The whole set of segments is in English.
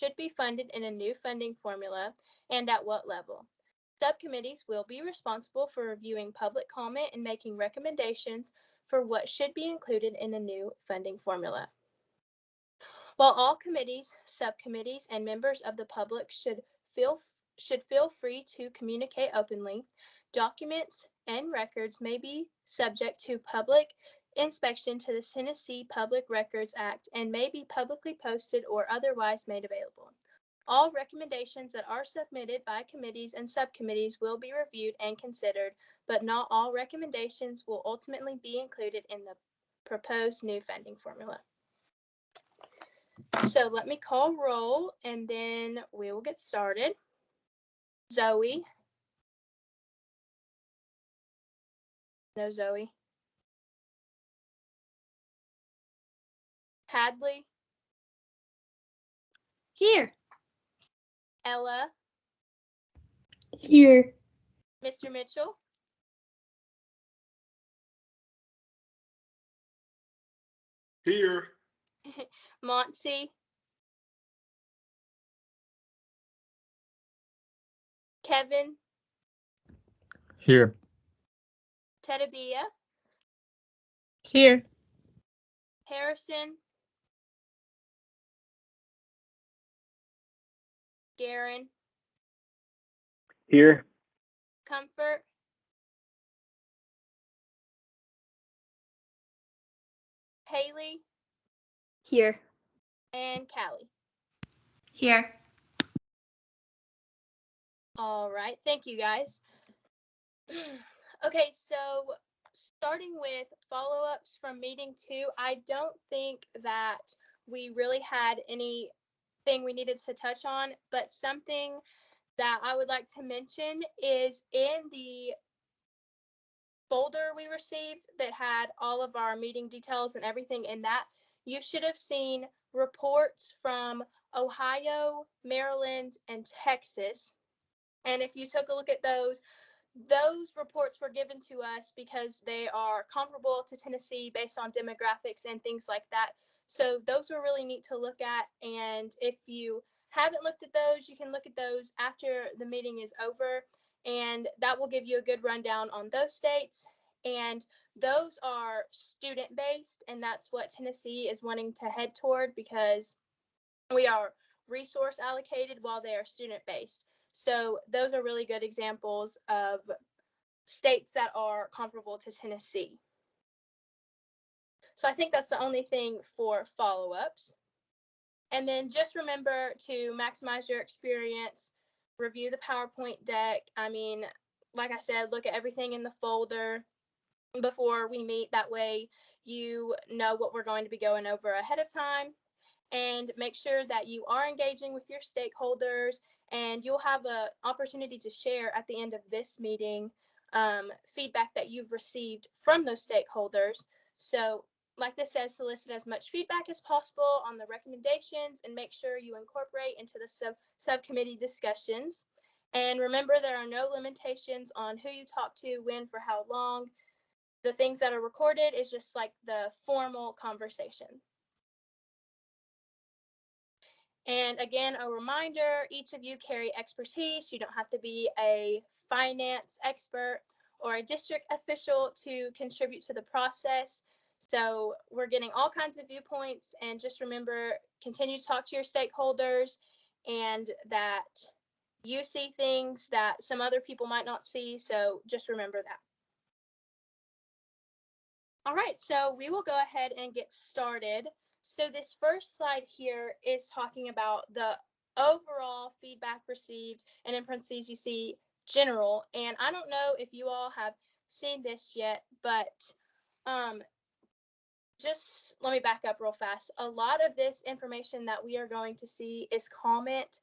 should be funded in a new funding formula and at what level. Subcommittees will be responsible for reviewing public comment and making recommendations for what should be included in a new funding formula. While all committees, subcommittees, and members of the public should feel free to communicate openly, documents and records may be subject to public inspection to the Tennessee Public Records Act and may be publicly posted or otherwise made available. All recommendations that are submitted by committees and subcommittees will be reviewed and considered, but not all recommendations will ultimately be included in the proposed new funding formula. So let me call roll and then we will get started. Zoe. No, Zoe. Hadley. Here. Ella. Here. Mr. Mitchell. Here. Monty. Kevin. Here. Tedabia. Here. Harrison. Garen. Here. Comfort. Haley. Here. And Callie. Here. All right, thank you guys. Okay, so starting with follow-ups from meeting 2, I don't think that we really had anything we needed to touch on, but something that I would like to mention is in the folder we received that had all of our meeting details and everything in that, you should have seen reports from Ohio, Maryland, and Texas. And if you took a look at those reports were given to us because they are comparable to Tennessee based on demographics and things like that. So those were really neat to look at. And if you haven't looked at those, you can look at those after the meeting is over. And that will give you a good rundown on those states. And those are student-based, and that's what Tennessee is wanting to head toward because we are resource allocated while they are student-based. So those are really good examples of states that are comparable to Tennessee. So I think that's the only thing for follow-ups. And then just remember to maximize your experience, review the PowerPoint deck. I mean, like I said, look at everything in the folder before we meet. That way you know what we're going to be going over ahead of time. And make sure that you are engaging with your stakeholders, and you'll have an opportunity to share at the end of this meeting feedback that you've received from those stakeholders. So like this says, solicit as much feedback as possible on the recommendations and make sure you incorporate into the subcommittee discussions. And remember, there are no limitations on who you talk to, when, for how long. The things that are recorded is just like the formal conversation. And again, a reminder, each of you carry expertise. You don't have to be a finance expert or a district official to contribute to the process. So we're getting all kinds of viewpoints, and just remember, continue to talk to your stakeholders and that you see things that some other people might not see. So just remember that. All right, so we will go ahead and get started. So this first slide here is talking about the overall feedback received, and in parentheses you see general. And I don't know if you all have seen this yet, but just let me back up real fast. A lot of this information that we are going to see is comments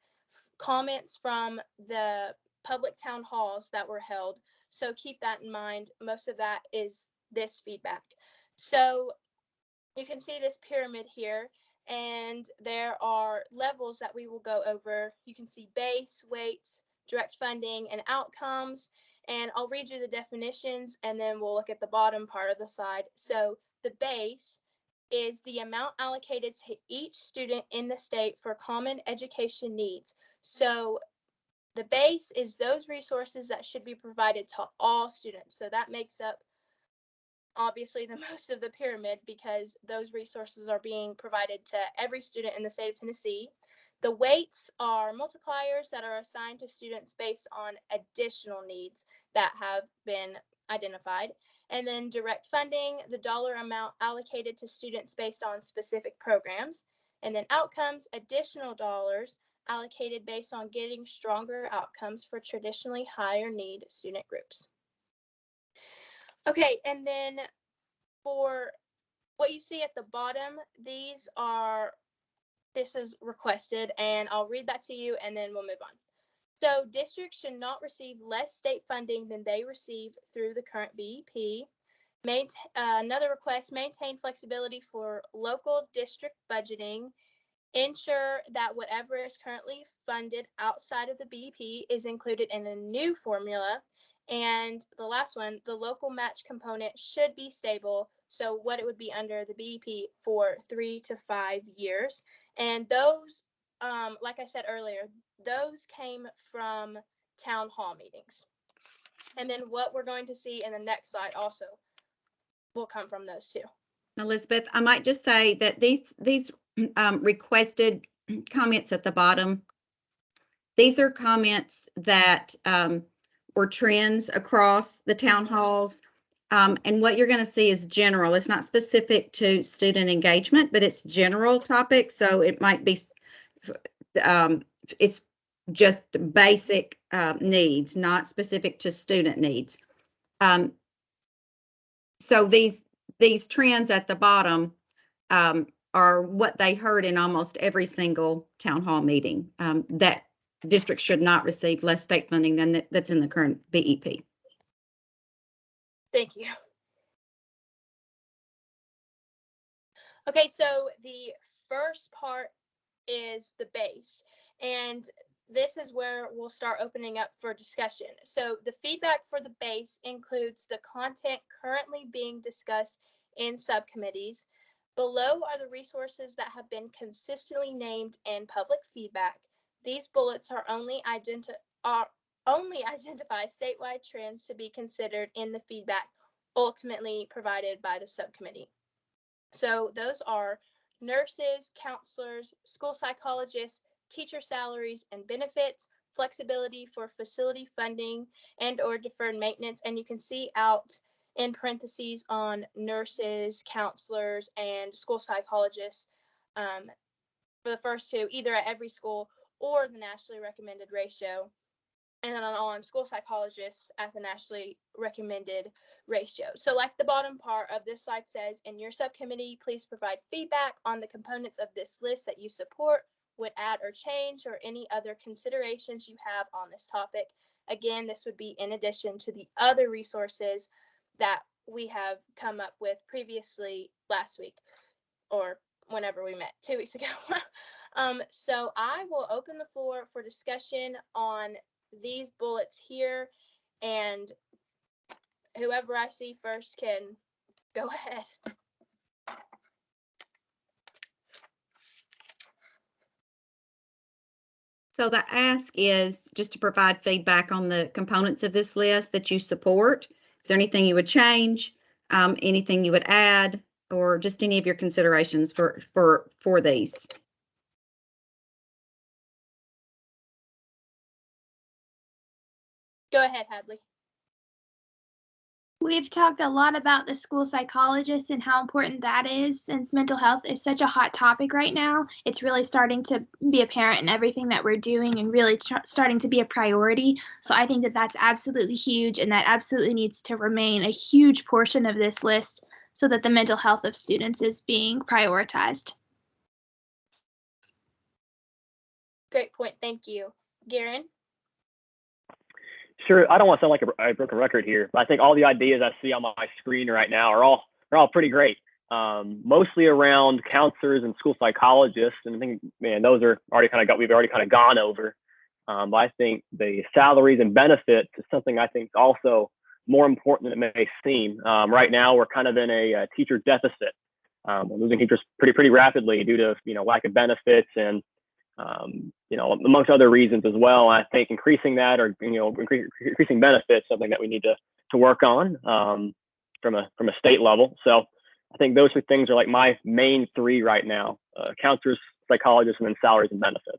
from the public town halls that were held. So keep that in mind. Most of that is this feedback. So you can see this pyramid here, and there are levels that we will go over. You can see base, weights, direct funding, and outcomes. And I'll read you the definitions, and then we'll look at the bottom part of the slide. So the base is the amount allocated to each student in the state for common education needs. So the base is those resources that should be provided to all students. So that makes up obviously the most of the pyramid because those resources are being provided to every student in the state of Tennessee. The weights are multipliers that are assigned to students based on additional needs that have been identified. And then direct funding, the dollar amount allocated to students based on specific programs. And then outcomes, additional dollars allocated based on getting stronger outcomes for traditionally higher need student groups. Okay, and then for what you see at the bottom, this is requested, and I'll read that to you and then we'll move on. So districts should not receive less state funding than they receive through the current BEP. Another request, maintain flexibility for local district budgeting. Ensure that whatever is currently funded outside of the BEP is included in a new formula. And the last one, the local match component should be stable. So what it would be under the BEP for 3 to 5 years. And those, like I said earlier, those came from town hall meetings. And then what we're going to see in the next slide also will come from those too. Elizabeth, I might just say that these requested comments at the bottom, these are comments that were trends across the town halls. And what you're going to see is general. It's not specific to student engagement, but it's general topics. So it might be, it's just basic needs, not specific to student needs. So these trends at the bottom are what they heard in almost every single town hall meeting, that districts should not receive less state funding than that's in the current BEP. Thank you. Okay, so the first part is the base, and this is where we'll start opening up for discussion. So the feedback for the base includes the content currently being discussed in subcommittees. Below are the resources that have been consistently named in public feedback. These bullets are only identify statewide trends to be considered in the feedback ultimately provided by the subcommittee. So those are nurses, counselors, school psychologists, teacher salaries and benefits, flexibility for facility funding and or deferred maintenance. And you can see out in parentheses on nurses, counselors, and school psychologists for the first two, either at every school or the nationally recommended ratio. And then on school psychologists at the nationally recommended ratio. So like the bottom part of this slide says, in your subcommittee, please provide feedback on the components of this list that you support, would add or change, or any other considerations you have on this topic. Again, this would be in addition to the other resources that we have come up with previously last week, or whenever we met 2 weeks ago. So I will open the floor for discussion on these bullets here, and whoever I see first can go ahead. So the ask is just to provide feedback on the components of this list that you support. Is there anything you would change, anything you would add, or just any of your considerations for these? Go ahead, Hadley. We've talked a lot about the school psychologist and how important that is, since mental health is such a hot topic right now. It's really starting to be apparent in everything that we're doing and really starting to be a priority. So I think that that's absolutely huge, and that absolutely needs to remain a huge portion of this list so that the mental health of students is being prioritized. Great point. Thank you. Garen? Sure, I don't want to sound like a broken record here, but I think all the ideas I see on my screen right now are all pretty great. Mostly around counselors and school psychologists, and I think, man, those are we've already kind of gone over. But I think the salaries and benefits is something I think is also more important than it may seem. Right now, we're kind of in a teacher deficit, losing teachers pretty rapidly due to lack of benefits and amongst other reasons as well. I think increasing that or increasing benefits something that we need to work on from a state level. So I think those two things are like my main three right now: counselors, psychologists, and then salaries and benefits.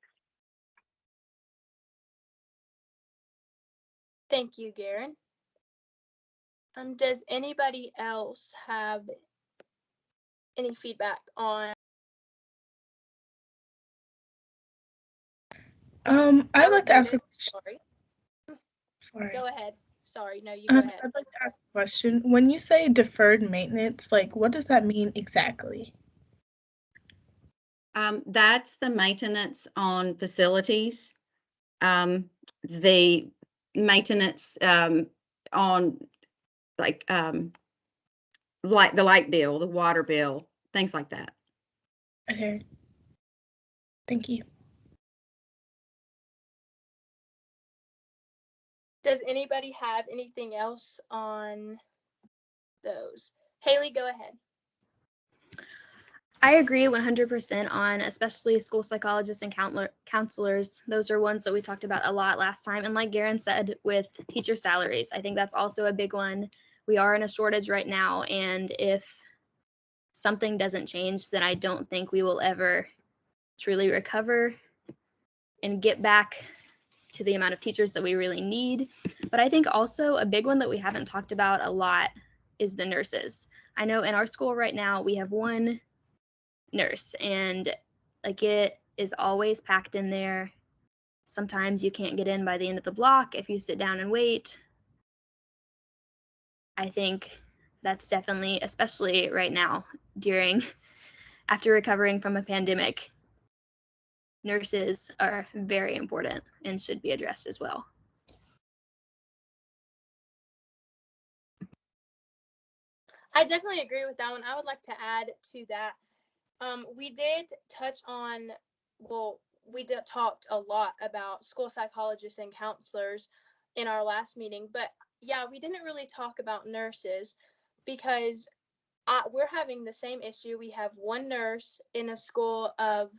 Thank you, Garen. Does anybody else have any feedback on? I'd like to ask a Sorry. Sorry. Go ahead. Sorry, no, you go ahead. I'd like to ask a question. When you say deferred maintenance, like what does that mean exactly? That's the maintenance on facilities. The maintenance on like the light bill, the water bill, things like that. Okay. Thank you. Does anybody have anything else on those? Haley, go ahead. I agree 100% on especially school psychologists and counselors. Those are ones that we talked about a lot last time. And like Garen said, with teacher salaries, I think that's also a big one. We are in a shortage right now. And if something doesn't change, then I don't think we will ever truly recover and get back to the amount of teachers that we really need. But I think also a big one that we haven't talked about a lot is the nurses. I know in our school right now, we have one nurse and like it is always packed in there. Sometimes you can't get in by the end of the block if you sit down and wait. I think that's definitely, especially right now after recovering from a pandemic, nurses are very important and should be addressed as well. I definitely agree with that one. I would like to add to that. We did touch on, talked a lot about school psychologists and counselors in our last meeting, but yeah, we didn't really talk about nurses because we're having the same issue. We have one nurse in a school of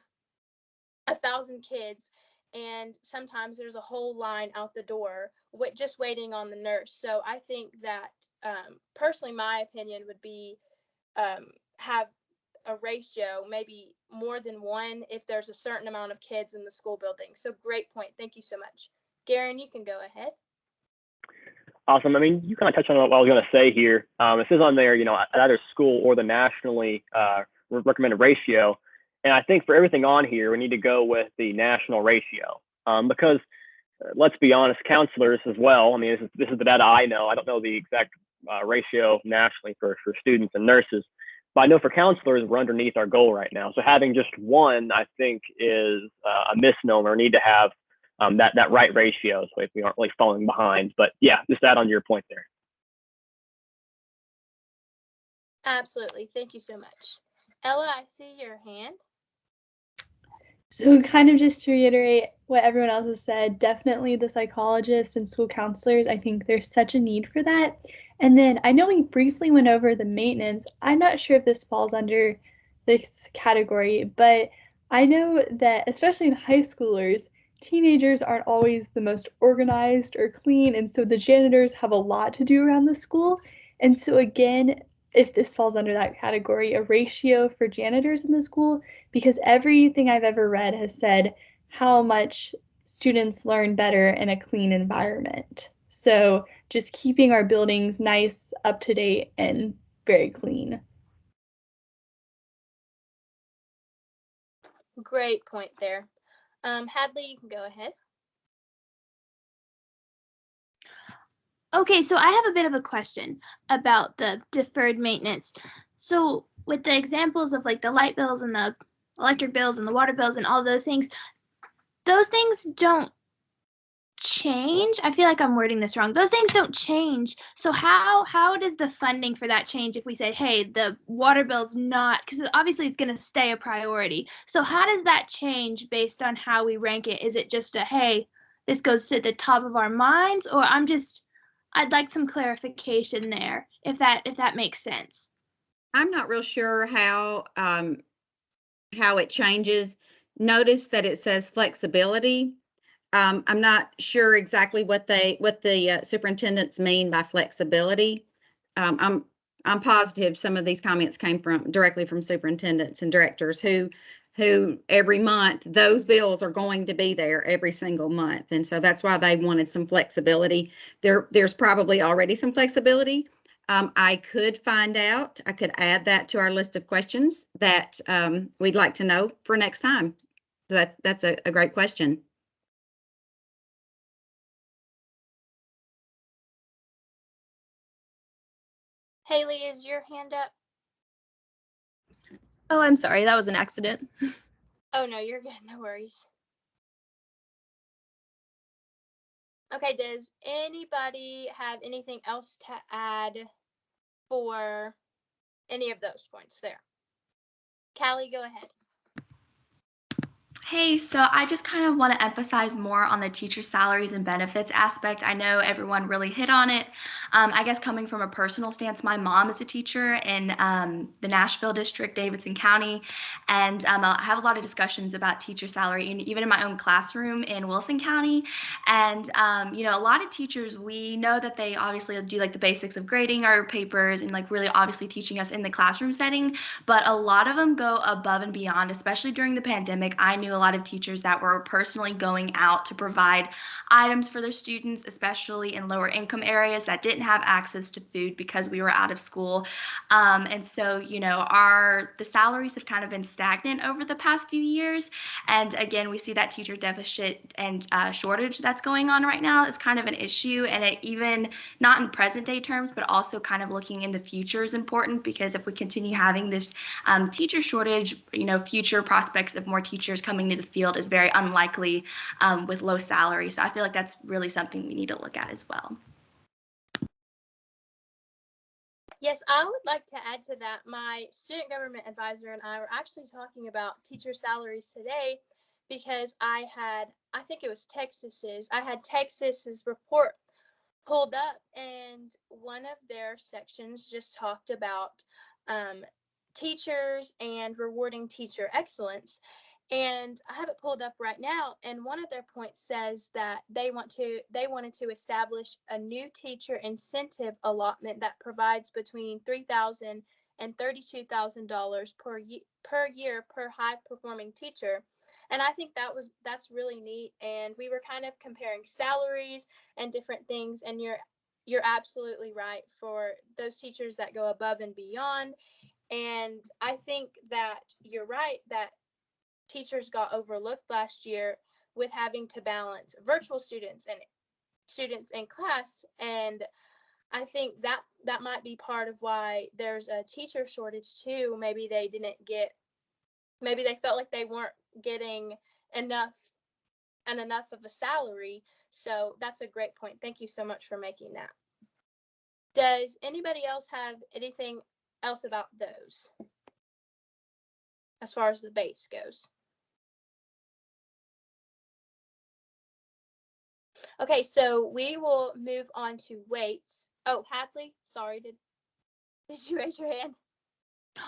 1,000 kids, and sometimes there's a whole line out the door just waiting on the nurse. So I think that personally, my opinion would be have a ratio, maybe more than one if there's a certain amount of kids in the school building. So great point. Thank you so much. Garen, you can go ahead. Awesome. I mean, you kind of touched on what I was going to say here. It says on there, at either school or the nationally recommended ratio. And I think for everything on here, we need to go with the national ratio because let's be honest, counselors as well. I mean, this is the data I know. I don't know the exact ratio nationally for students and nurses, but I know for counselors, we're underneath our goal right now. So having just one, I think, is a misnomer. We need to have that right ratio so we aren't really falling behind. But yeah, just add on to your point there. Absolutely. Thank you so much. Ella, I see your hand. So kind of just to reiterate what everyone else has said, definitely the psychologists and school counselors, I think there's such a need for that. And then I know we briefly went over the maintenance. I'm not sure if this falls under this category, but I know that especially in high schoolers, teenagers aren't always the most organized or clean, and so the janitors have a lot to do around the school. And so again, if this falls under that category, a ratio for janitors in the school, because everything I've ever read has said how much students learn better in a clean environment. So just keeping our buildings nice, up to date, and very clean. Great point there. Hadley, you can go ahead. Okay, so I have a bit of a question about the deferred maintenance. So with the examples of like the light bills and the electric bills and the water bills and all those things don't change. I feel like I'm wording this wrong. Those things don't change. So how does the funding for that change if we say, hey, the water bill's not, because obviously it's going to stay a priority. So how does that change based on how we rank it? Is it just a, hey, this goes to the top of our minds, or I'd like some clarification there, if that makes sense. I'm not real sure how it changes. Notice that it says flexibility. I'm not sure exactly what the superintendents mean by flexibility. I'm positive some of these comments came directly from superintendents and directors who every month those bills are going to be there every single month, and so that's why they wanted some flexibility. There's probably already some flexibility. I could find out. I could add that to our list of questions that we'd like to know for next time. So that's a great question. Haley, is your hand up? Oh, I'm sorry. That was an accident. Oh, no, you're good. No worries. Okay, does anybody have anything else to add for any of those points there? Callie, go ahead. Hey, so I just kind of want to emphasize more on the teacher salaries and benefits aspect. I know everyone really hit on it. I guess coming from a personal stance, my mom is a teacher in the Nashville district, Davidson County, and I have a lot of discussions about teacher salary, and even in my own classroom in Wilson County. And a lot of teachers, we know that they obviously do like the basics of grading our papers and like really obviously teaching us in the classroom setting, but a lot of them go above and beyond, especially during the pandemic. I knew a lot of teachers that were personally going out to provide items for their students, especially in lower income areas that didn't have access to food because we were out of school. And so, the salaries have kind of been stagnant over the past few years. And again, we see that teacher deficit and shortage that's going on right now is kind of an issue. And it even not in present day terms, but also kind of looking in the future is important, because if we continue having this teacher shortage, future prospects of more teachers coming to the field is very unlikely with low salary. So I feel like that's really something we need to look at as well. Yes, I would like to add to that. My student government advisor and I were actually talking about teacher salaries today, because I think it was I had Texas's report pulled up, and one of their sections just talked about teachers and rewarding teacher excellence. And I have it pulled up right now, and one of their points says that they wanted to establish a new teacher incentive allotment that provides between $3,000 and $32,000 per year per high performing teacher. And I think that's really neat. And we were kind of comparing salaries and different things, and you're absolutely right for those teachers that go above and beyond. And I think that you're right that teachers got overlooked last year with having to balance virtual students and students in class. And I think that might be part of why there's a teacher shortage too. Maybe they felt like they weren't getting enough of a salary. So that's a great point. Thank you so much for making that. Does anybody else have anything else about those as far as the base goes? Okay, so we will move on to weights. Oh, Hadley, sorry, did you raise your hand?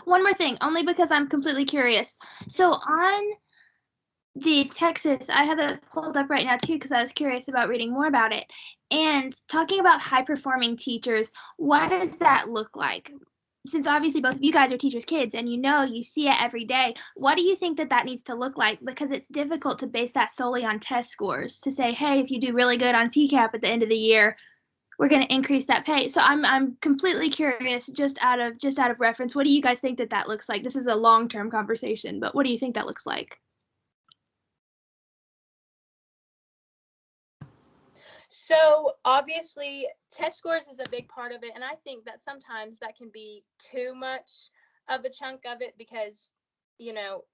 One more thing, only because I'm completely curious. So on the Texas, I have it pulled up right now too, because I was curious about reading more about it. And talking about high performing teachers, what does that look like? Since obviously both of you guys are teachers' kids and you see it every day, what do you think that needs to look like? Because it's difficult to base that solely on test scores to say, hey, if you do really good on TCAP at the end of the year, we're going to increase that pay. So I'm completely curious, just out of reference, what do you guys think that looks like? This is a long-term conversation, but what do you think that looks like? So obviously test scores is a big part of it, and I think that sometimes that can be too much of a chunk of it, because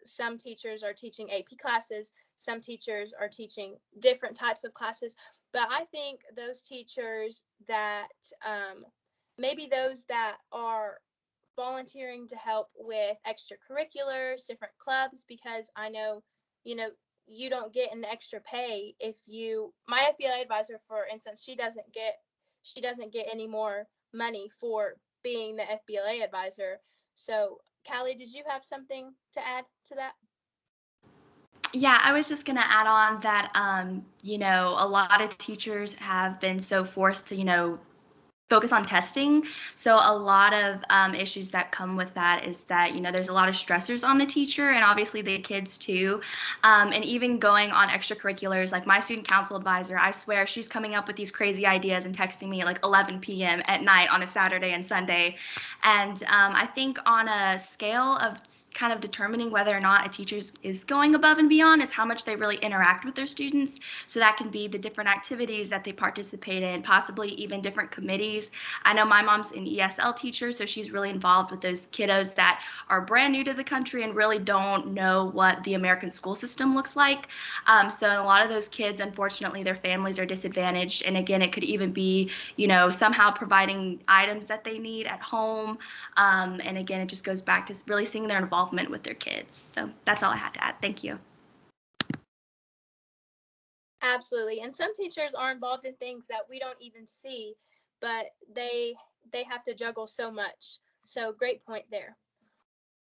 some teachers are teaching AP classes, some teachers are teaching different types of classes. But I think those teachers that maybe those that are volunteering to help with extracurriculars, different clubs, because I know you don't get an extra pay if my FBLA advisor, for instance, she doesn't get any more money for being the FBLA advisor. So, Callie, did you have something to add to that? Yeah, I was just going to add on that, a lot of teachers have been so forced to, focus on testing. So a lot of issues that come with that is that, there's a lot of stressors on the teacher and obviously the kids too. And even going on extracurriculars, like my student council advisor, I swear she's coming up with these crazy ideas and texting me at like 11 p.m. at night on a Saturday and Sunday. And I think on a scale of kind of determining whether or not a teacher is going above and beyond is how much they really interact with their students. So that can be the different activities that they participate in, possibly even different committees. I know my mom's an ESL teacher, so she's really involved with those kiddos that are brand new to the country and really don't know what the American school system looks like. So a lot of those kids, unfortunately, their families are disadvantaged. And again, it could even be, somehow providing items that they need at home. And again, it just goes back to really seeing their involvement with their kids. So that's all I had to add. Thank you. Absolutely. And some teachers are involved in things that we don't even see, but they have to juggle so much. So great point there.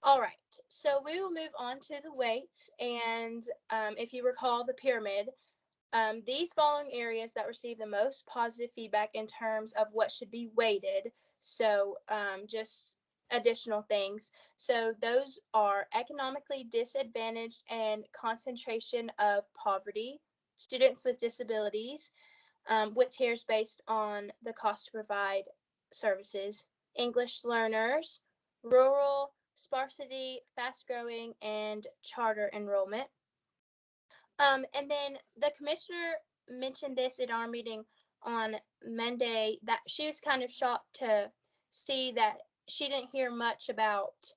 All right, so we will move on to the weights. And if you recall the pyramid, these following areas that receive the most positive feedback in terms of what should be weighted. So just additional things. So those are economically disadvantaged and concentration of poverty, students with disabilities, with tiers based on the cost to provide services, English learners, rural, sparsity, fast growing, and charter enrollment. And then the commissioner mentioned this in our meeting on Monday, that she was kind of shocked to see that she didn't hear much about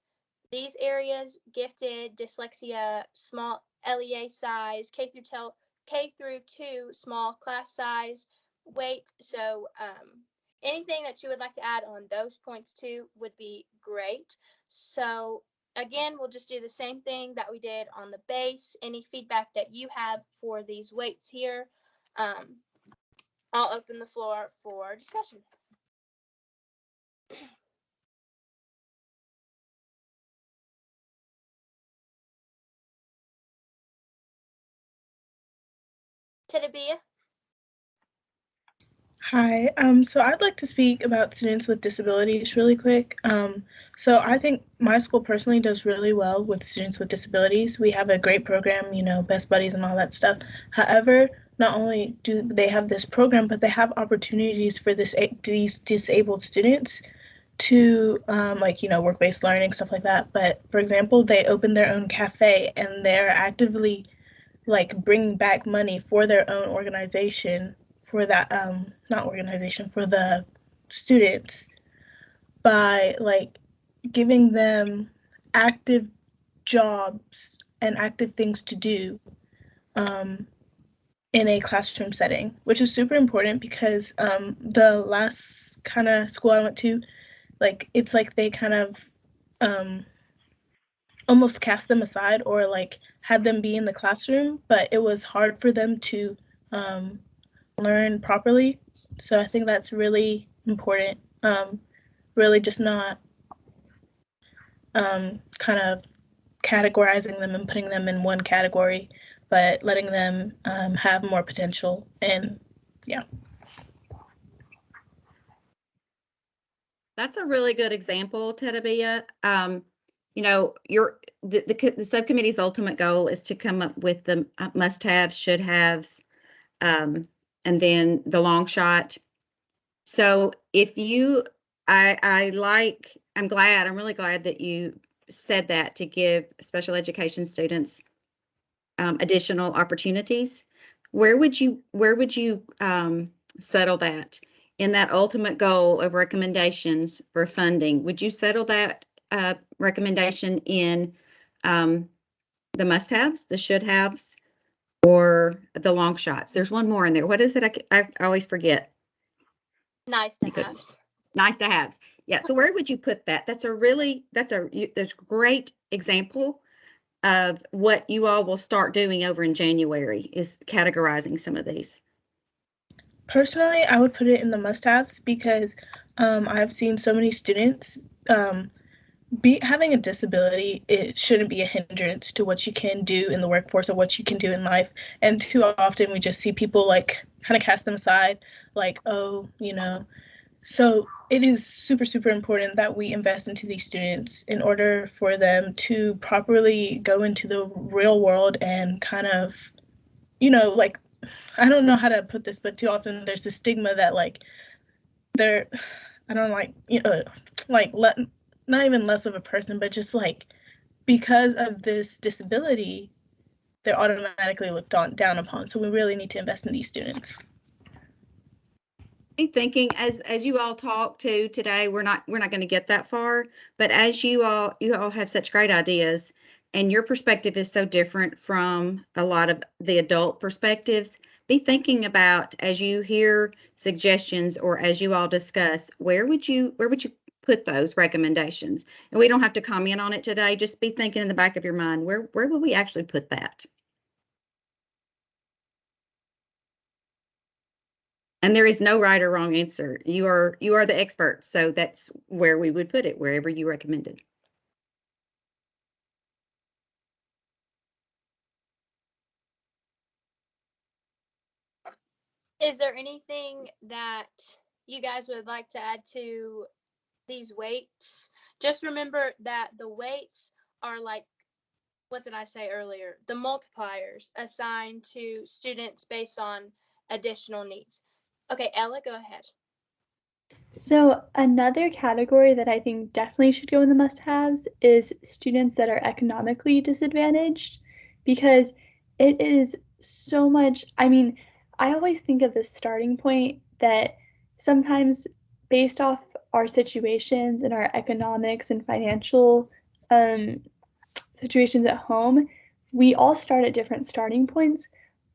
these areas: gifted, dyslexia, small LEA size, K through 2 small class size, weight. So anything that you would like to add on those points too would be great. So again, we'll just do the same thing that we did on the base. Any feedback that you have for these weights here, I'll open the floor for discussion. Tedabia? Hi. So I'd like to speak about students with disabilities really quick. So I think my school personally does really well with students with disabilities. We have a great program, Best Buddies and all that stuff. However, not only do they have this program, but they have opportunities for these disabled students to work-based learning, stuff like that. But for example, they open their own cafe and they're actively bringing back money for their own organization, for that for the students, by giving them active jobs and active things to do in a classroom setting, which is super important because the last kind of school I went to, it's like they kind of almost cast them aside or had them be in the classroom, but it was hard for them to learn properly. So I think that's really important. Really just not kind of categorizing them and putting them in one category, but letting them have more potential. And yeah. That's a really good example, Tedabia. The subcommittee's ultimate goal is to come up with the must-haves, should-haves, and then the long shot. So if you, I'm really glad that you said that, to give special education students additional opportunities. Where would you settle that? In that ultimate goal of recommendations for funding, would you settle that recommendation in the must-haves, the should-haves, or the long shots? There's one more in there. What is it? I always forget. Nice to have. Nice to have. Yeah. So where would you put that? That's a great example of what you all will start doing over in January, is categorizing some of these. Personally, I would put it in the must-haves because I've seen so many students having a disability, it shouldn't be a hindrance to what you can do in the workforce or what you can do in life. And too often we just see people like kind of cast them aside, like, oh, So it is super, super important that we invest into these students in order for them to properly go into the real world and kind of, like, I don't know how to put this, but too often there's the stigma that like they're, I don't like, not even less of a person, but just like because of this disability, they're automatically looked down upon. So we really need to invest in these students. Thinking as you all talk to today, we're not going to get that far, but as you all have such great ideas and your perspective is so different from a lot of the adult perspectives, be thinking about as you hear suggestions or as you all discuss, where would you put those recommendations? And we don't have to comment on it today, just be thinking in the back of your mind, where will we actually put that? And there is no right or wrong answer. You are the expert. So that's where we would put it, wherever you recommended. Is there anything that you guys would like to add to these weights? Just remember that the weights are like, what did I say earlier? The multipliers assigned to students based on additional needs. Okay, Ella, go ahead. So another category that I think definitely should go in the must-haves is students that are economically disadvantaged, because it is so much, I mean, I always think of this starting point that sometimes based off our situations and our economics and financial situations at home, we all start at different starting points,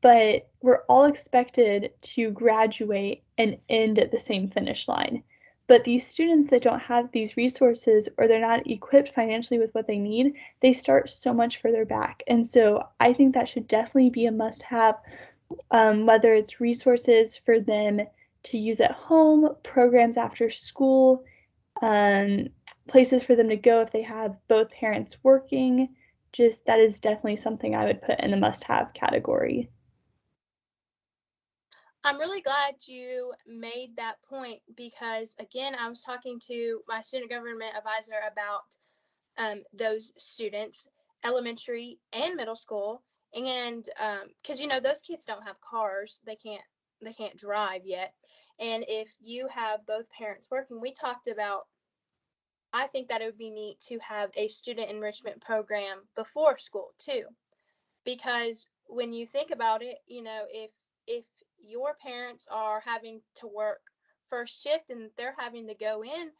but we're all expected to graduate and end at the same finish line. But these students that don't have these resources or they're not equipped financially with what they need, they start so much further back. And so I think that should definitely be a must have, whether it's resources for them to use at home, programs after school, places for them to go if they have both parents working. Just that is definitely something I would put in the must have category. I'm really glad you made that point because, again, I was talking to my student government advisor about those students, elementary and middle school, and because those kids don't have cars, they can't drive yet, and if you have both parents working, we talked about. I think that it would be neat to have a student enrichment program before school too, because when you think about it, if your parents are having to work first shift and they're having to go in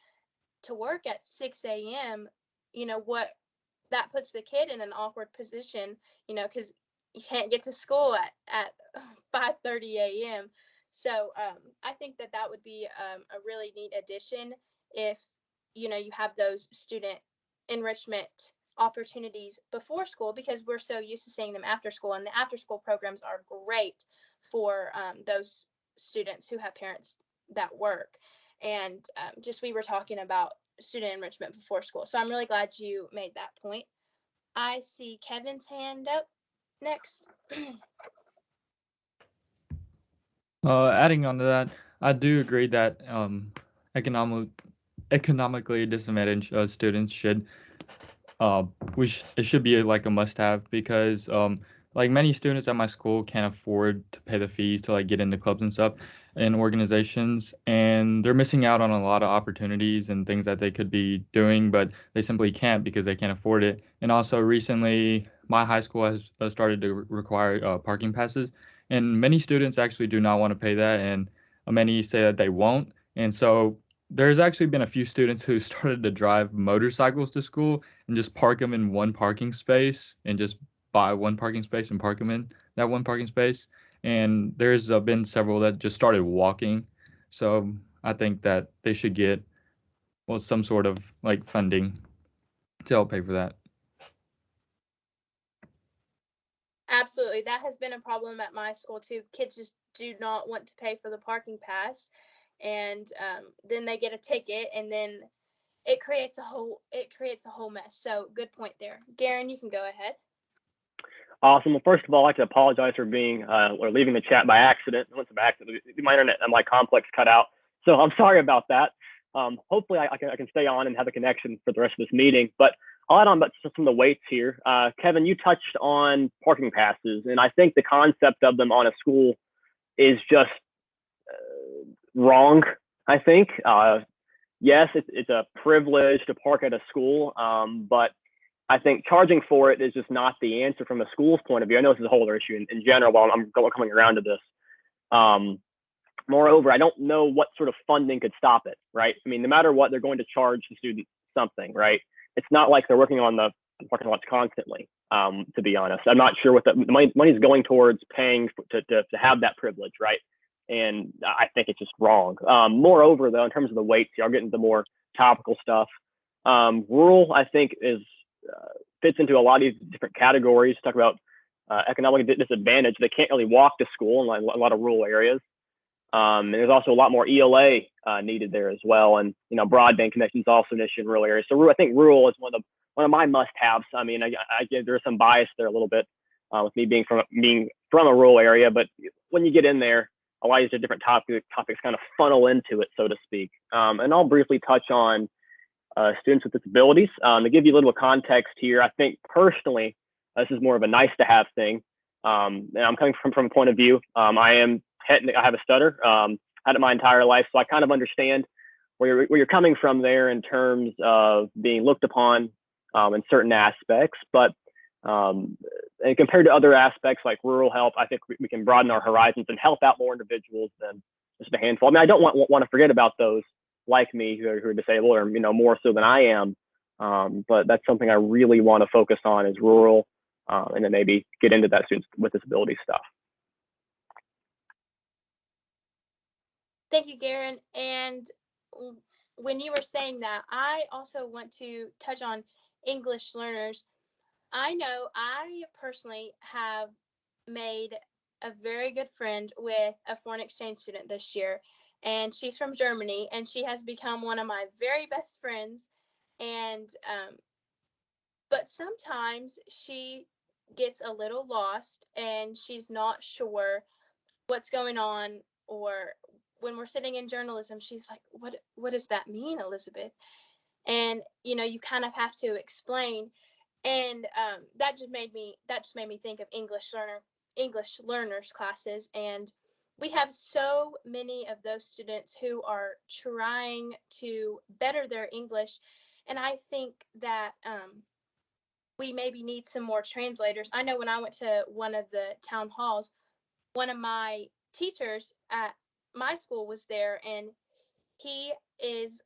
to work at 6 a.m., what that puts the kid in an awkward position, because you can't get to school at 5:30 a.m. So I think that would be a really neat addition if you have those student enrichment opportunities before school, because we're so used to seeing them after school, and the after school programs are great for those students who have parents that work. And just we were talking about student enrichment before school, so I'm really glad you made that point. I see Kevin's hand up next. Adding on to that, I do agree that economically disadvantaged students should it should be like a must-have because like many students at my school can't afford to pay the fees to like get into clubs and stuff and organizations, and they're missing out on a lot of opportunities and things that they could be doing, but they simply can't because they can't afford it. And also recently, my high school has started to require parking passes, and many students actually do not want to pay that, and many say that they won't. And so there's actually been a few students who started to drive motorcycles to school and just park them in one parking space and just buy one parking space and park them in that one parking space. And there's been several that just started walking. So I think that they should get, well, some sort of like funding to help pay for that. Absolutely. That has been a problem at my school too. Kids just do not want to pay for the parking pass. And then they get a ticket, and then it creates a whole mess. So good point there. Garen, you can go ahead. Awesome. Well, first of all, I'd like to apologize for being or leaving the chat by accident. It was by accident. My internet and my complex cut out, so I'm sorry about that. Hopefully, I can stay on and have a connection for the rest of this meeting. But I'll add on about some of the weights here. Kevin, you touched on parking passes, and I think the concept of them on a school is just wrong. I think yes, it's a privilege to park at a school, but I think charging for it is just not the answer from a school's point of view. I know this is a whole other issue in general, while I'm coming around to this. Moreover, I don't know what sort of funding could stop it, right? I mean, no matter what, they're going to charge the student something, right? It's not like they're working on the parking lots constantly, to be honest. I'm not sure what the money is going towards paying to have that privilege, right? And I think it's just wrong. Moreover, though, in terms of the weights, I'll get into more topical stuff. Rural, I think, fits into a lot of these different categories. Talk about economic disadvantage. They can't really walk to school in a lot of rural areas. And there's also a lot more ELA needed there as well. And, broadband connection is also an issue in rural areas. So I think rural is one of my must-haves. I mean, there's some bias there a little bit with me being from a rural area. But when you get in there, a lot of these different topics kind of funnel into it, so to speak. And I'll briefly touch on students with disabilities. To give you a little context here, I think personally, this is more of a nice to have thing. And I'm coming from a point of view. I have a stutter, had it my entire life. So I kind of understand where you're coming from there in terms of being looked upon in certain aspects. But and compared to other aspects like rural help, I think we can broaden our horizons and help out more individuals than just a handful. I mean, I don't want to forget about those like me who are disabled, or more so than I am. But that's something I really want to focus on is rural, and then maybe get into that students with disability stuff. Thank you, Garen. And when you were saying that, I also want to touch on English learners. I know I personally have made a very good friend with a foreign exchange student this year, and she's from Germany, and she has become one of my very best friends. And but sometimes she gets a little lost, and she's not sure what's going on, or when we're sitting in journalism, she's like, what does that mean, Elizabeth? And you kind of have to explain. And that just made me think of English learners classes. And we have so many of those students who are trying to better their English. And I think that we maybe need some more translators. I know when I went to one of the town halls, one of my teachers at my school was there, and he is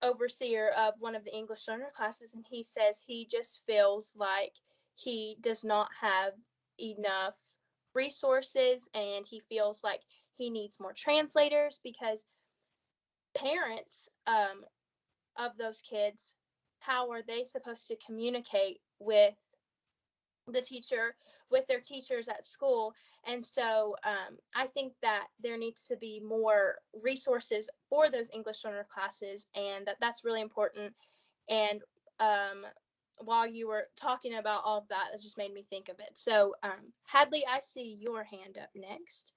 overseer of one of the English learner classes, and he says he just feels like he does not have enough resources, and he feels like he needs more translators, because parents of those kids, how are they supposed to communicate with their teachers at school? And so I think that there needs to be more resources for those English learner classes, and that's really important. And while you were talking about all of that, it just made me think of it. So Hadley, I see your hand up next.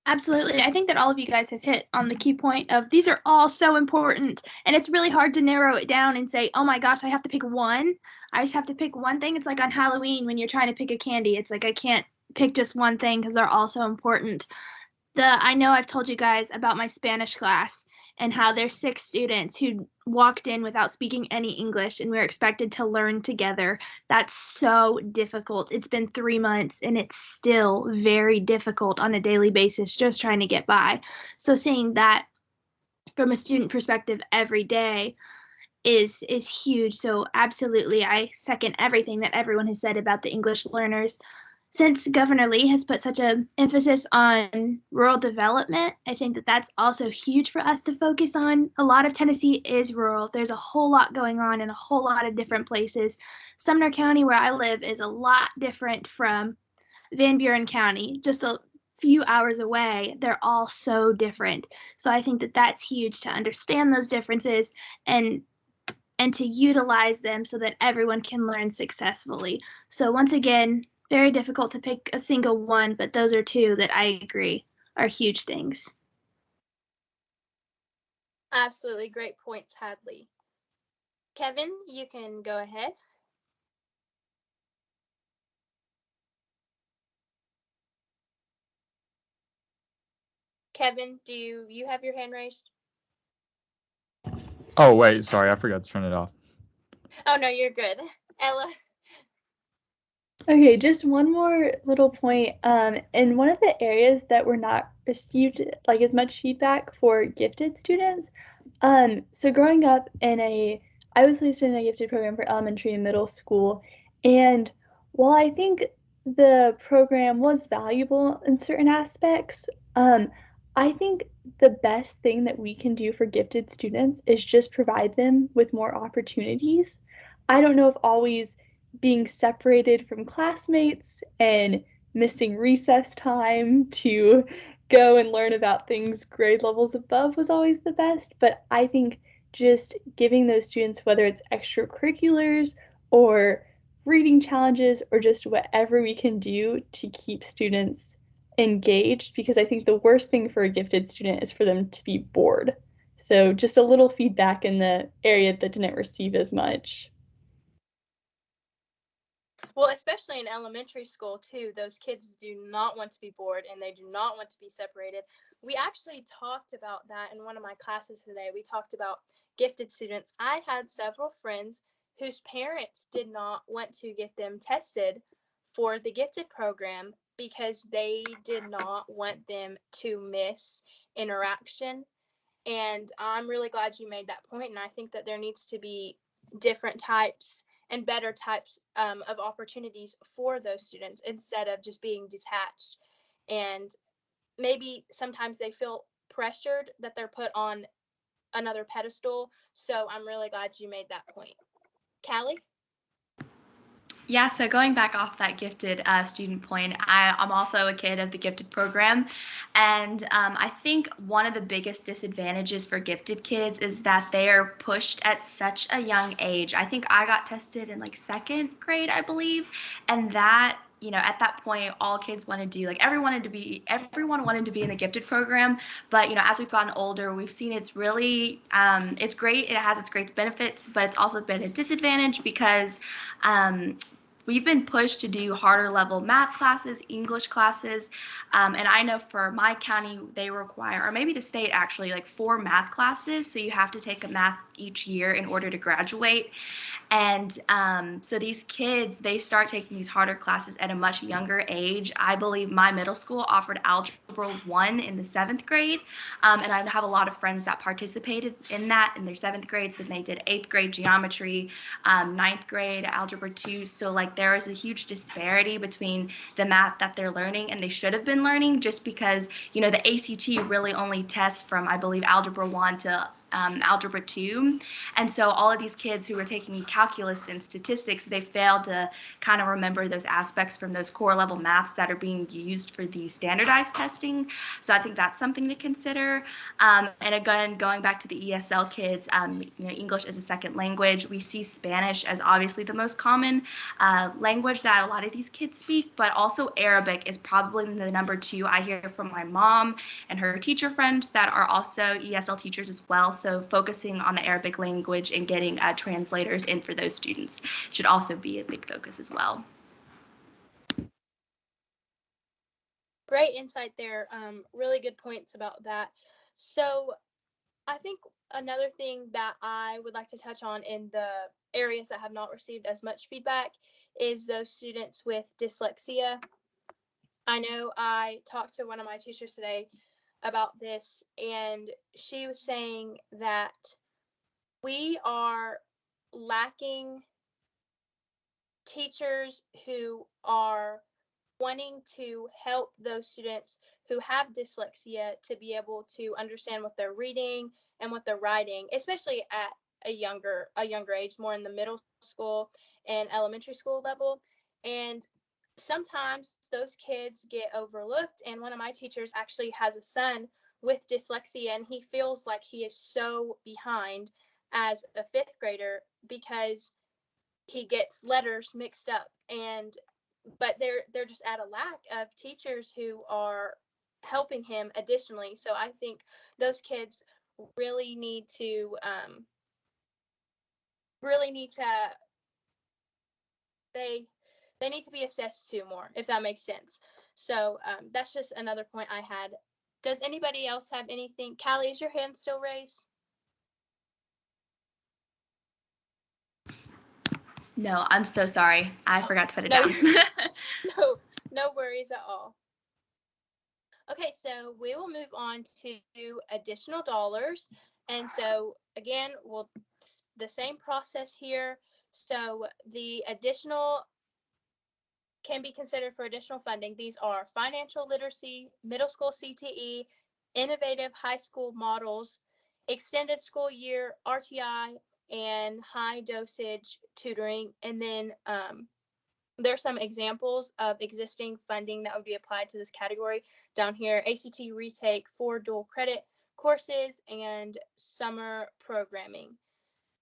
Absolutely. I think that all of you guys have hit on the key point of these are all so important, and it's really hard to narrow it down and say, oh my gosh, I have to pick one. I just have to pick one thing. It's like on Halloween when you're trying to pick a candy. It's like I can't pick just one thing because they're all so important. I know I've told you guys about my Spanish class and how there's 6 students who walked in without speaking any English, and we were expected to learn together. That's so difficult. It's been 3 months and it's still very difficult on a daily basis just trying to get by. So seeing that from a student perspective every day is huge. So absolutely, I second everything that everyone has said about the English learners. Since Governor Lee has put such an emphasis on rural development, I think that that's also huge for us to focus on. A lot of Tennessee is rural. There's a whole lot going on in a whole lot of different places. Sumner County, where I live, is a lot different from Van Buren County. Just few hours away, they're all so different. So I think that that's huge to understand those differences and to utilize them so that everyone can learn successfully. So once again, very difficult to pick a single one, but those are two that I agree are huge things. Absolutely great points, Hadley. Kevin, you can go ahead. Kevin, do you have your hand raised? Oh, wait, sorry, I forgot to turn it off. Oh, no, you're good. Ella? Okay, just one more little point. In one of the areas that were not received like as much feedback for gifted students. So growing up I was placed in a gifted program for elementary and middle school, and while I think the program was valuable in certain aspects, I think the best thing that we can do for gifted students is just provide them with more opportunities. I don't know if always being separated from classmates and missing recess time to go and learn about things grade levels above was always the best, but I think just giving those students, whether it's extracurriculars or reading challenges or just whatever we can do to keep students engaged, because I think the worst thing for a gifted student is for them to be bored. So just a little feedback in the area that didn't receive as much. Well, especially in elementary school, too, those kids do not want to be bored and they do not want to be separated. We actually talked about that in one of my classes today. We talked about gifted students. I had several friends whose parents did not want to get them tested for the gifted program because they did not want them to miss interaction. And I'm really glad you made that point. And I think that there needs to be different types and better types of opportunities for those students instead of just being detached. And maybe sometimes they feel pressured that they're put on another pedestal. So I'm really glad you made that point. Callie? Yeah, so going back off that gifted student point, I'm also a kid of the gifted program. And I think one of the biggest disadvantages for gifted kids is that they are pushed at such a young age. I think I got tested in like second grade, I believe. And that, at that point, all kids wanted to do, like everyone wanted to be in the gifted program. But, as we've gotten older, we've seen it's really, it's great. It has its great benefits, but it's also been a disadvantage because we've been pushed to do harder level math classes, English classes, and I know for my county they require, or maybe the state actually, like 4 math classes. So you have to take a math each year in order to graduate. And so these kids, they start taking these harder classes at a much younger age. I believe my middle school offered Algebra 1 in the 7th grade. And I have a lot of friends that participated in that in their 7th grade. So they did 8th grade geometry, 9th grade Algebra 2. So like there is a huge disparity between the math that they're learning and they should have been learning, just because, the ACT really only tests from, I believe, Algebra 1 to Algebra 2. And so all of these kids who were taking calculus and statistics, they failed to kind of remember those aspects from those core level maths that are being used for the standardized testing. So I think that's something to consider. And again, going back to the ESL kids, English as a second language, we see Spanish as obviously the most common language that a lot of these kids speak, but also Arabic is probably the number 2. I hear from my mom and her teacher friends that are also ESL teachers as well. So focusing on the Arabic language and getting translators in for those students should also be a big focus as well. Great insight there. Really good points about that. So I think another thing that I would like to touch on in the areas that have not received as much feedback is those students with dyslexia. I know I talked to one of my teachers today about this, and she was saying that we are lacking teachers who are wanting to help those students who have dyslexia to be able to understand what they're reading and what they're writing, especially at a younger age, more in the middle school and elementary school level. And sometimes those kids get overlooked. And one of my teachers actually has a son with dyslexia, and he feels like he is so behind as a fifth grader because he gets letters mixed up. And but they're just at a lack of teachers who are helping him additionally. So I think those kids really need to really need to they they need to be assessed to more, if that makes sense. So that's just another point I had. Does anybody else have anything? Callie, is your hand still raised? No, I'm so sorry. I forgot to put it No, down. No, no worries at all. Okay, so we will move on to additional dollars. And so again, the same process here. So the additional can be considered for additional funding. These are financial literacy, middle school CTE, innovative high school models, extended school year RTI, and high dosage tutoring. And then there are some examples of existing funding that would be applied to this category down here: ACT retake, 4 dual credit courses, and summer programming.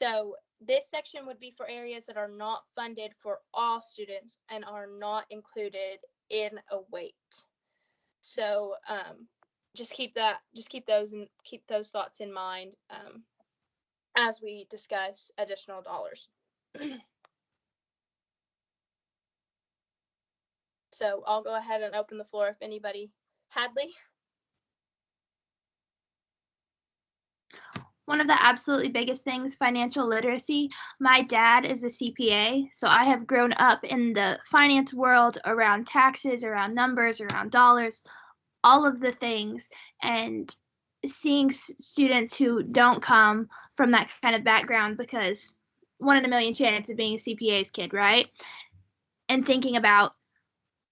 So this section would be for areas that are not funded for all students and are not included in a weight. So just keep those thoughts in mind as we discuss additional dollars. So I'll go ahead and open the floor if anybody. Hadley? One of the absolutely biggest things, financial literacy. My dad is a CPA, so I have grown up in the finance world around taxes, around numbers, around dollars, all of the things, and seeing students who don't come from that kind of background, because 1 in a million chance of being a CPA's kid, right? And thinking about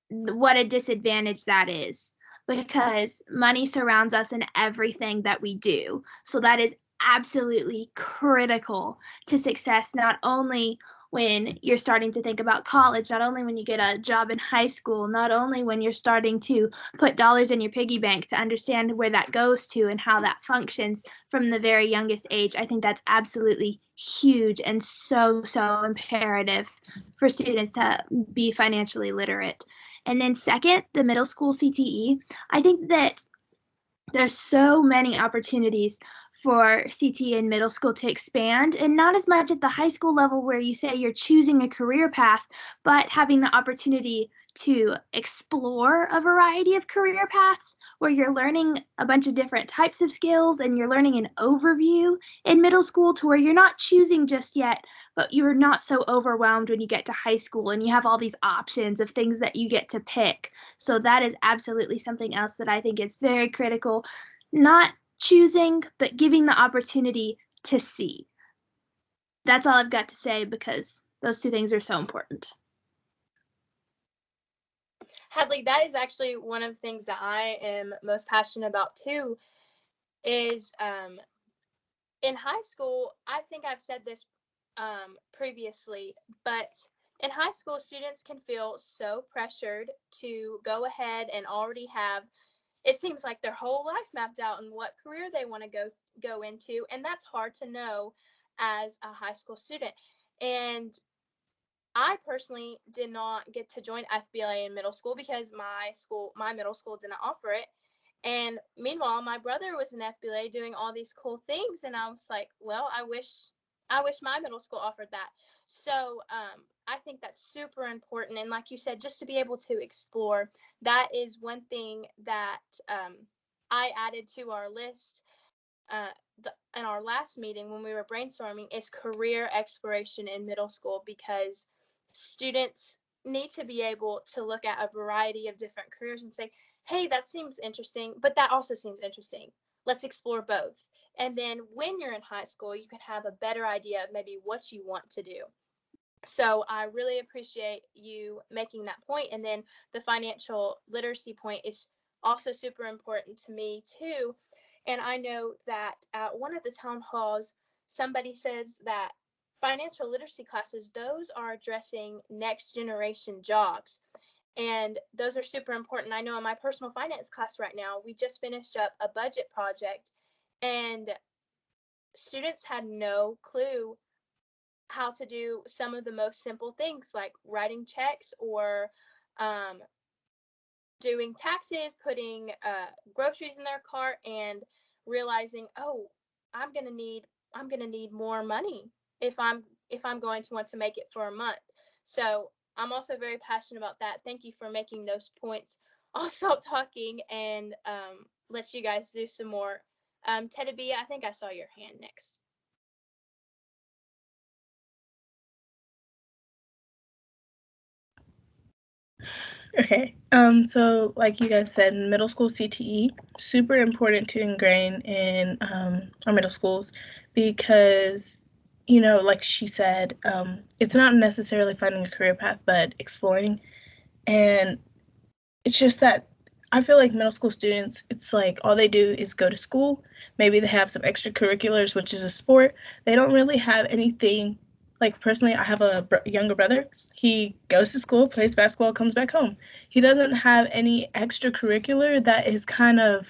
what a disadvantage that is, because money surrounds us in everything that we do. So that is absolutely critical to success, not only when you're starting to think about college, not only when you get a job in high school, not only when you're starting to put dollars in your piggy bank to understand where that goes to and how that functions from the very youngest age. I think that's absolutely huge and so imperative for students to be financially literate. And then second, the middle school CTE. I think that there's so many opportunities for CTE in middle school to expand, and not as much at the high school level where you say you're choosing a career path, but having the opportunity to explore a variety of career paths where you're learning a bunch of different types of skills and you're learning an overview in middle school to where you're not choosing just yet, but you're not so overwhelmed when you get to high school and you have all these options of things that you get to pick. So that is absolutely something else that I think is very critical. Not choosing, but giving the opportunity to see. That's all I've got to say because those two things are so important. Hadley, that is actually one of the things that I am most passionate about too, is in high school, I think I've said this previously, but in high school, students can feel so pressured to go ahead and already have, it seems like, their whole life mapped out and what career they want to go into, and that's hard to know as a high school student. And I personally did not get to join FBLA in middle school because my middle school didn't offer it. And meanwhile, my brother was in FBLA doing all these cool things, and I was like, well, I wish my middle school offered that. So I think that's super important. And like you said, just to be able to explore, that is one thing that I added to our list in our last meeting when we were brainstorming, is career exploration in middle school, because students need to be able to look at a variety of different careers and say, hey, that seems interesting, but that also seems interesting. Let's explore both. And then when you're in high school, you can have a better idea of maybe what you want to do. So I really appreciate you making that point. And then the financial literacy point is also super important to me too. And I know that at one of the town halls, somebody says that financial literacy classes, those are addressing next generation jobs. And those are super important. I know in my personal finance class right now, we just finished up a budget project, and students had no clue how to do some of the most simple things like writing checks or doing taxes, putting groceries in their cart, and realizing, oh, I'm gonna need more money if I'm going to want to make it for a month. So I'm also very passionate about that. Thank you for making those points. I'll stop talking and let you guys do some more. Teddy, I think I saw your hand next. Okay. So like you guys said, middle school CTE, super important to ingrain in our middle schools because, you know, like she said, it's not necessarily finding a career path, but exploring. And it's just that I feel like middle school students, it's like all they do is go to school. Maybe they have some extracurriculars, which is a sport. They don't really have anything. Like personally, I have a younger brother. He goes to school, plays basketball, comes back home. He doesn't have any extracurricular that is kind of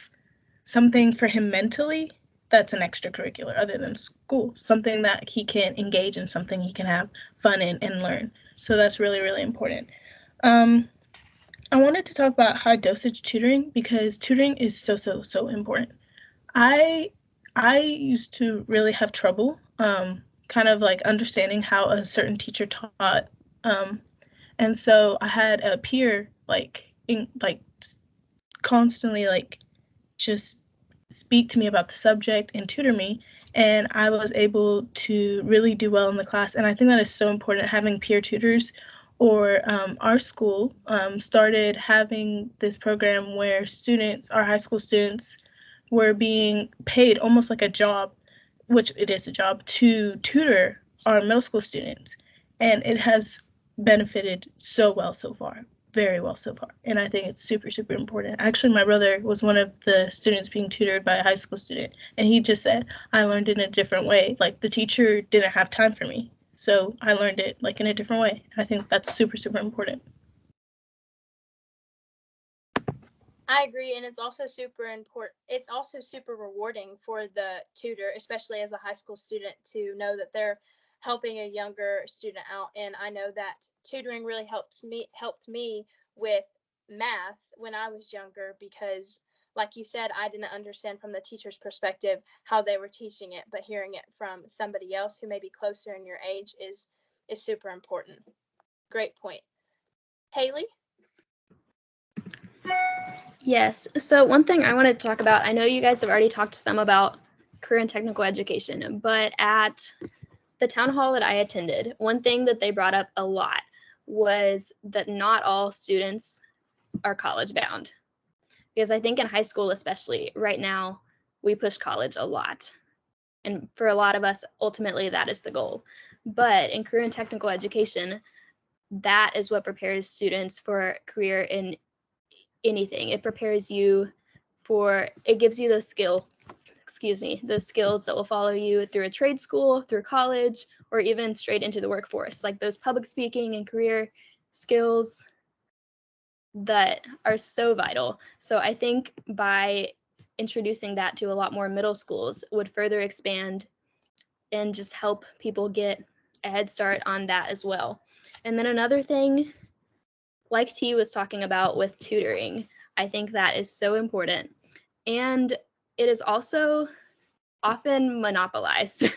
something for him mentally that's an extracurricular other than school, something that he can engage in, something he can have fun in and learn. So that's really, really important. I wanted to talk about high dosage tutoring because tutoring is so important. I used to really have trouble kind of like understanding how a certain teacher taught, and so I had a peer constantly just speak to me about the subject and tutor me, and I was able to really do well in the class. And I think that is so important, having peer tutors. Or our school started having this program where our high school students, were being paid almost like a job, which it is a job, to tutor our middle school students. And it has benefited so well so far, very well so far. And I think it's super important. Actually, my brother was one of the students being tutored by a high school student, and he just said, I learned it in a different way. Like the teacher didn't have time for me, so I learned it like in a different way. I think that's super important. I agree, and it's also super important. It's also super rewarding for the tutor, especially as a high school student, to know that they're helping a younger student out. And I know that tutoring really helped me with math when I was younger because, like you said, I didn't understand from the teacher's perspective how they were teaching it, but hearing it from somebody else who may be closer in your age is super important. Great point. Haley? Yes. So one thing I wanted to talk about, I know you guys have already talked some about career and technical education, but at the town hall that I attended, one thing that they brought up a lot was that not all students are college bound. Because I think in high school, especially right now, we push college a lot. And for a lot of us, ultimately, that is the goal. But in career and technical education, that is what prepares students for a career in anything. It prepares you it gives you those skills that will follow you through a trade school, through college, or even straight into the workforce, like those public speaking and career skills that are so vital. So I think by introducing that to a lot more middle schools would further expand and just help people get a head start on that as well. And then another thing, like T was talking about with tutoring, I think that is so important. And it is also often monopolized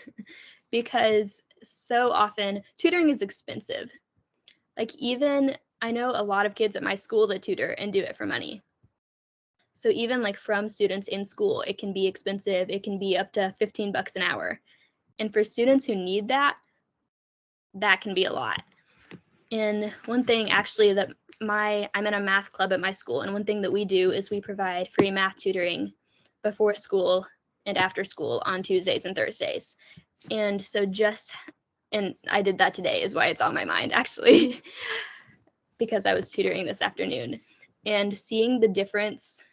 because so often tutoring is expensive. Like even I know a lot of kids at my school that tutor and do it for money. So even like from students in school, it can be expensive. It can be up to $15 an hour. And for students who need that, that can be a lot. And one thing actually that I'm in a math club at my school, and one thing that we do is we provide free math tutoring before school and after school on Tuesdays and Thursdays. And so and I did that today is why it's on my mind actually, because I was tutoring this afternoon. And seeing the difference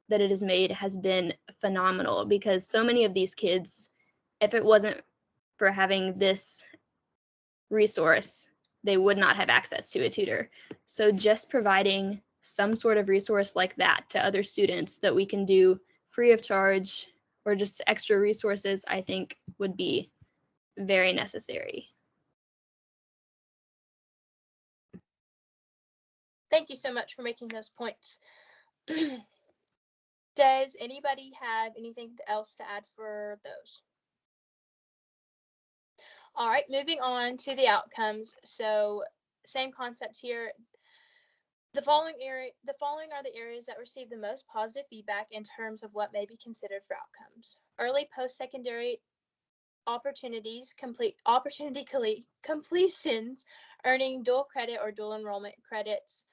that it has made has been phenomenal because so many of these kids, if it wasn't for having this resource, they would not have access to a tutor. So just providing some sort of resource like that to other students that we can do free of charge or just extra resources, I think would be very necessary. Thank you so much for making those points. Does anybody have anything else to add for those? All right, moving on to the outcomes. So same concept here. The following are the areas that receive the most positive feedback in terms of what may be considered for outcomes. Early post-secondary opportunities, completions, earning dual credit or dual enrollment credits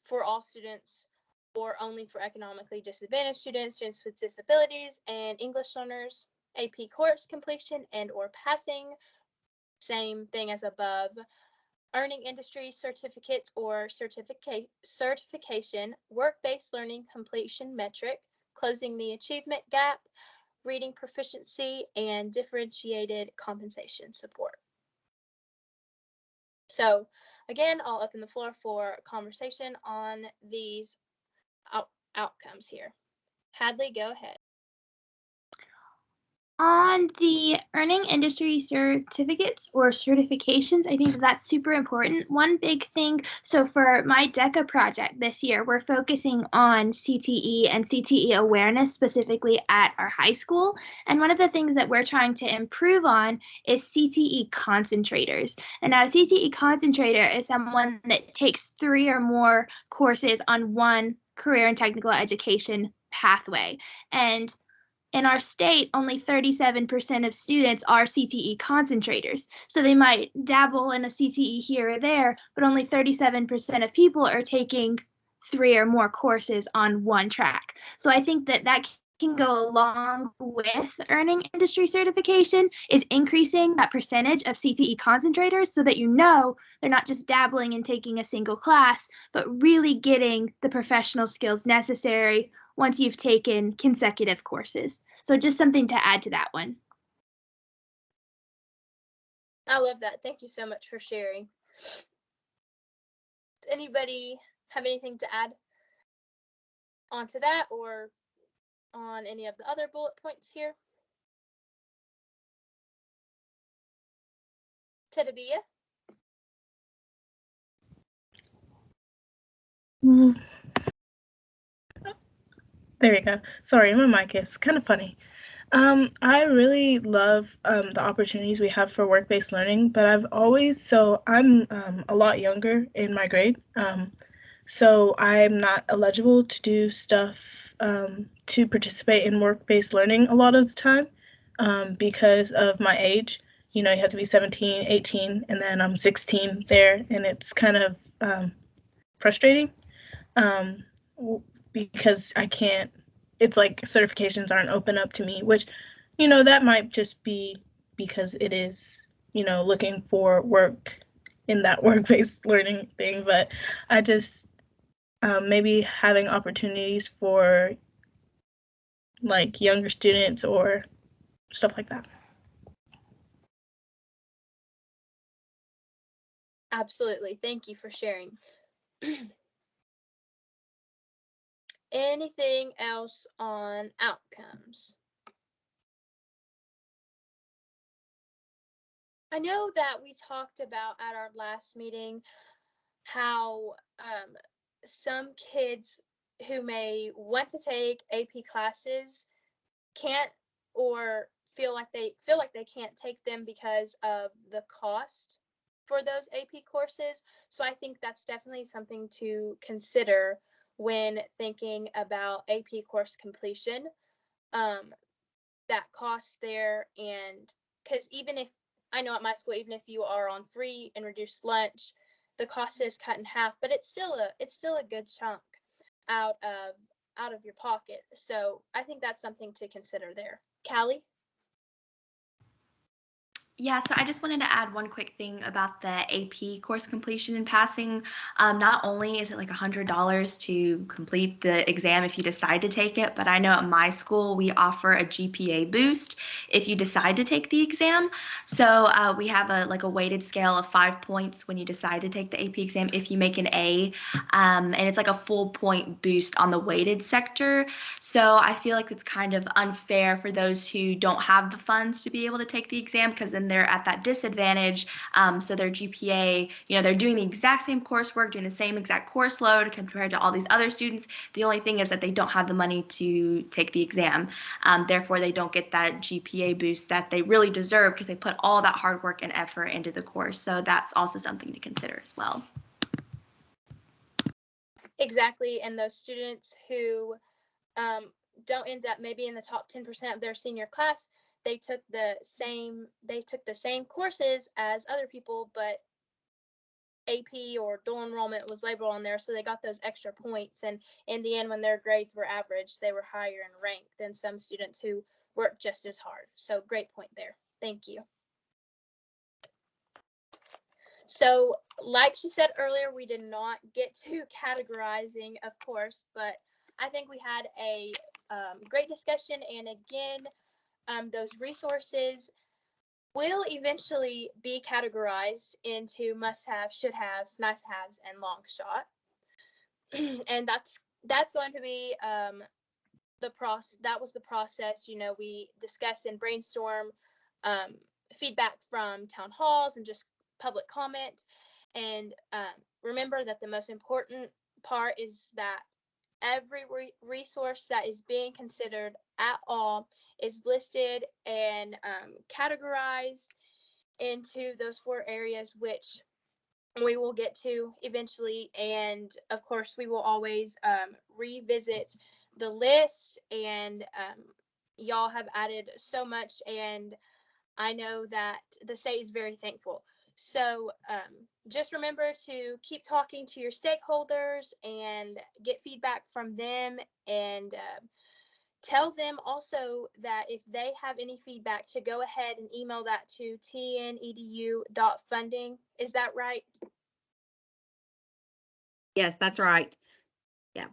for all students or only for economically disadvantaged students, students with disabilities, and English learners. AP course completion and or passing, same thing as above. Earning industry certificates or certification, work-based learning completion metric, closing the achievement gap, reading proficiency, and differentiated compensation support. So again, I'll open the floor for conversation on these outcomes here. Hadley, go ahead. On the earning industry certificates or certifications, I think that that's super important. One big thing, so for my DECA project this year, we're focusing on CTE and CTE awareness specifically at our high school. And one of the things that we're trying to improve on is CTE concentrators. And now a CTE concentrator is someone that takes 3 or more courses on one career and technical education pathway. And in our state, only 37% of students are CTE concentrators. So they might dabble in a CTE here or there, but only 37% of people are taking 3 or more courses on one track. So I think that that can go along with earning industry certification is increasing that percentage of CTE concentrators so that you know they're not just dabbling and taking a single class, but really getting the professional skills necessary once you've taken consecutive courses. So just something to add to that one. I love that. Thank you so much for sharing. Does anybody have anything to add onto that or on any of the other bullet points here? Tedabia? There you go. Sorry, my mic is kind of funny. I really love the opportunities we have for work-based learning, but I'm a lot younger in my grade, so I'm not eligible to do stuff to participate in work-based learning a lot of the time because of my age. You know, you have to be 17, 18, and then I'm 16 there, and it's kind of frustrating because I can't, it's like certifications aren't open up to me, which, you know, that might just be because it is, you know, looking for work in that work-based learning thing, but I just maybe having opportunities for like younger students or stuff like that. Absolutely. Thank you for sharing. Anything else on outcomes? I know that we talked about at our last meeting how some kids who may want to take AP classes can't or feel like they can't take them because of the cost for those AP courses. So I think that's definitely something to consider when thinking about AP course completion. That cost there, and because even if I know at my school, even if you are on free and reduced lunch, the cost is cut in half, but it's still a good chunk out of your pocket. So I think that's something to consider there. Callie? Yeah, so I just wanted to add one quick thing about the AP course completion and passing. Not only is it like $100 to complete the exam if you decide to take it, but I know at my school we offer a GPA boost if you decide to take the exam. So we have a weighted scale of 5 points when you decide to take the AP exam if you make an A, and it's like a full point boost on the weighted sector. So I feel like it's kind of unfair for those who don't have the funds to be able to take the exam, because then they're at that disadvantage. So their GPA, they're doing the exact same coursework, doing the same exact course load compared to all these other students. The only thing is that they don't have the money to take the exam. Therefore, they don't get that GPA boost that they really deserve because they put all that hard work and effort into the course. So that's also something to consider as well. Exactly, and those students who don't end up maybe in the top 10% of their senior class, they took the same courses as other people, but AP or dual enrollment was labeled on there, so they got those extra points, and in the end, when their grades were average, they were higher in rank than some students who worked just as hard. So great point there. Thank you. So like she said earlier, we did not get to categorizing, of course, but I think we had a great discussion. And again, those resources will eventually be categorized into must-haves, should-haves, nice-haves, and long shot. And that's going to be the process. That was the process. We discussed and brainstorm feedback from town halls and just public comment. And remember that the most important part is that every resource that is being considered at all is listed and categorized into those 4 areas, which we will get to eventually. And of course, we will always revisit the list, and y'all have added so much, and I know that the state is very thankful. So just remember to keep talking to your stakeholders and get feedback from them, and tell them also that if they have any feedback to go ahead and email that to tnedu.funding. Is that right? Yes, that's right. Yeah.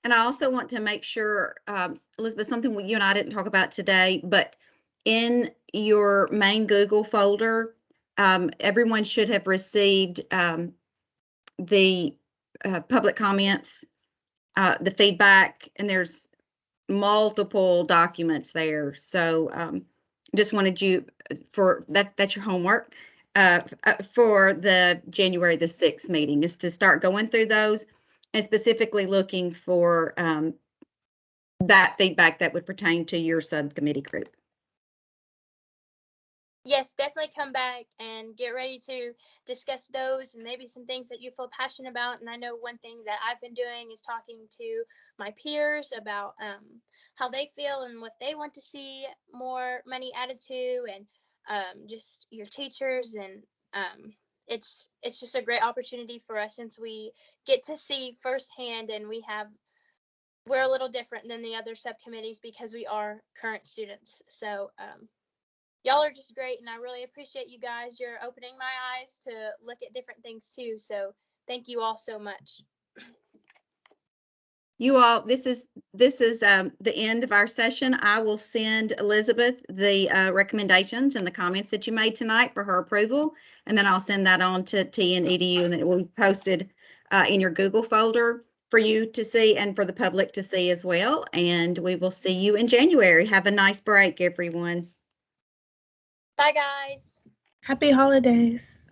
And I also want to make sure, Elizabeth, something you and I didn't talk about today, but in your main Google folder, everyone should have received the public comments, the feedback, and there's multiple documents there. So just wanted you for that's your homework for the January the 6th meeting, is to start going through those and specifically looking for that feedback that would pertain to your subcommittee group. Yes, definitely come back and get ready to discuss those and maybe some things that you feel passionate about. And I know one thing that I've been doing is talking to my peers about how they feel and what they want to see more money added to, and just your teachers. And it's just a great opportunity for us, since we get to see firsthand, and we're a little different than the other subcommittees because we are current students. So y'all are just great, and I really appreciate you guys. You're opening my eyes to look at different things too. So thank you all so much. You all, this is the end of our session. I will send Elizabeth the recommendations and the comments that you made tonight for her approval, and then I'll send that on to TNEDU, and it will be posted in your Google folder for you to see and for the public to see as well. And we will see you in January. Have a nice break, everyone. Bye, guys. Happy holidays.